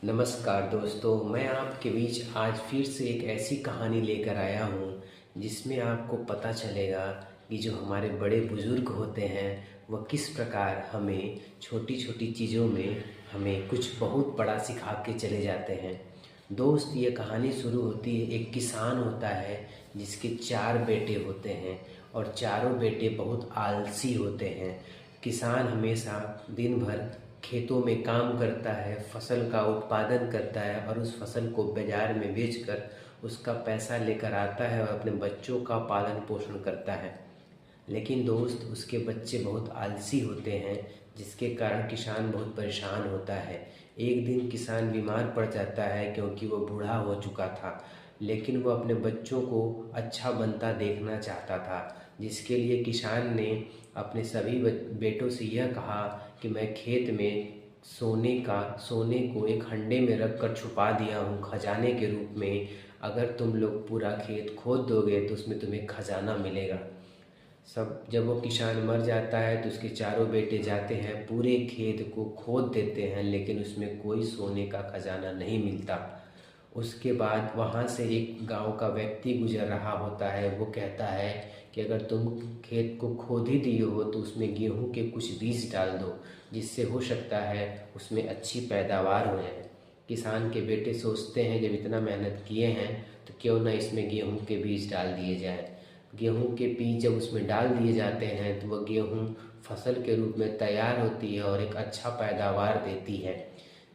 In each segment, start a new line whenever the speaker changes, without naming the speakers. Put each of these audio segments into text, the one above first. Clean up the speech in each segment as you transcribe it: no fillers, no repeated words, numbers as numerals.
नमस्कार दोस्तों, मैं आपके बीच आज फिर से एक ऐसी कहानी लेकर आया हूँ जिसमें आपको पता चलेगा कि जो हमारे बड़े बुज़ुर्ग होते हैं वह किस प्रकार हमें छोटी छोटी चीज़ों में हमें कुछ बहुत बड़ा सिखा के चले जाते हैं। दोस्त, ये कहानी शुरू होती है, एक किसान होता है जिसके 4 बेटे होते हैं और चारों बेटे बहुत आलसी होते हैं। किसान हमेशा दिन भर खेतों में काम करता है, फसल का उत्पादन करता है और उस फसल को बाज़ार में बेचकर उसका पैसा लेकर आता है और अपने बच्चों का पालन पोषण करता है। लेकिन दोस्त, उसके बच्चे बहुत आलसी होते हैं जिसके कारण किसान बहुत परेशान होता है। एक दिन किसान बीमार पड़ जाता है क्योंकि वो बूढ़ा हो चुका था, लेकिन वो अपने बच्चों को अच्छा बनता देखना चाहता था, जिसके लिए किसान ने अपने सभी बेटों से यह कहा कि मैं खेत में सोने को एक हंडे में रख कर छुपा दिया हूँ खजाने के रूप में। अगर तुम लोग पूरा खेत खोद दोगे तो उसमें तुम्हें खजाना मिलेगा। जब वो किसान मर जाता है तो उसके चारों बेटे जाते हैं, पूरे खेत को खोद देते हैं, लेकिन उसमें कोई सोने का खजाना नहीं मिलता। उसके बाद वहाँ से एक गांव का व्यक्ति गुजर रहा होता है। वो कहता है कि अगर तुम खेत को खोद ही दिए हो तो उसमें गेहूं के कुछ बीज डाल दो, जिससे हो सकता है उसमें अच्छी पैदावार हो जाए। किसान के बेटे सोचते हैं जब इतना मेहनत किए हैं तो क्यों ना इसमें गेहूं के बीज डाल दिए जाए। गेहूं के बीज जब उसमें डाल दिए जाते हैं तो वह गेहूं फसल के रूप में तैयार होती है और एक अच्छा पैदावार देती है।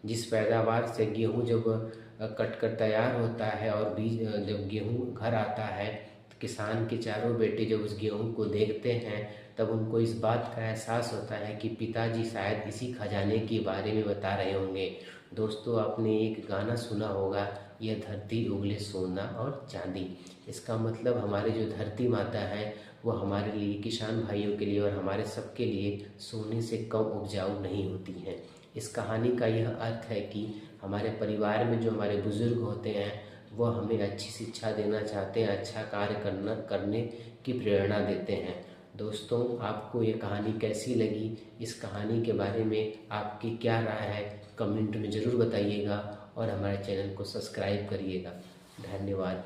जिस पैदावार से गेहूं जब कट कर तैयार होता है और बीज जब गेहूं घर आता है तो किसान के चारों बेटे जब उस गेहूं को देखते हैं तब उनको इस बात का एहसास होता है कि पिताजी शायद इसी खजाने के बारे में बता रहे होंगे। दोस्तों, आपने एक गाना सुना होगा, यह धरती उगले सोना और चांदी। इसका मतलब हमारे जो धरती माता है वो हमारे लिए, किसान भाइयों के लिए और हमारे सबके लिए सोने से कम उपजाऊ नहीं होती हैं। इस कहानी का यह अर्थ है कि हमारे परिवार में जो हमारे बुज़ुर्ग होते हैं वह हमें अच्छी शिक्षा देना चाहते हैं, अच्छा कार्य करने की प्रेरणा देते हैं। दोस्तों, आपको ये कहानी कैसी लगी? इस कहानी के बारे में आपकी क्या राय है? कमेंट में ज़रूर बताइएगा और हमारे चैनल को सब्सक्राइब करिएगा। धन्यवाद।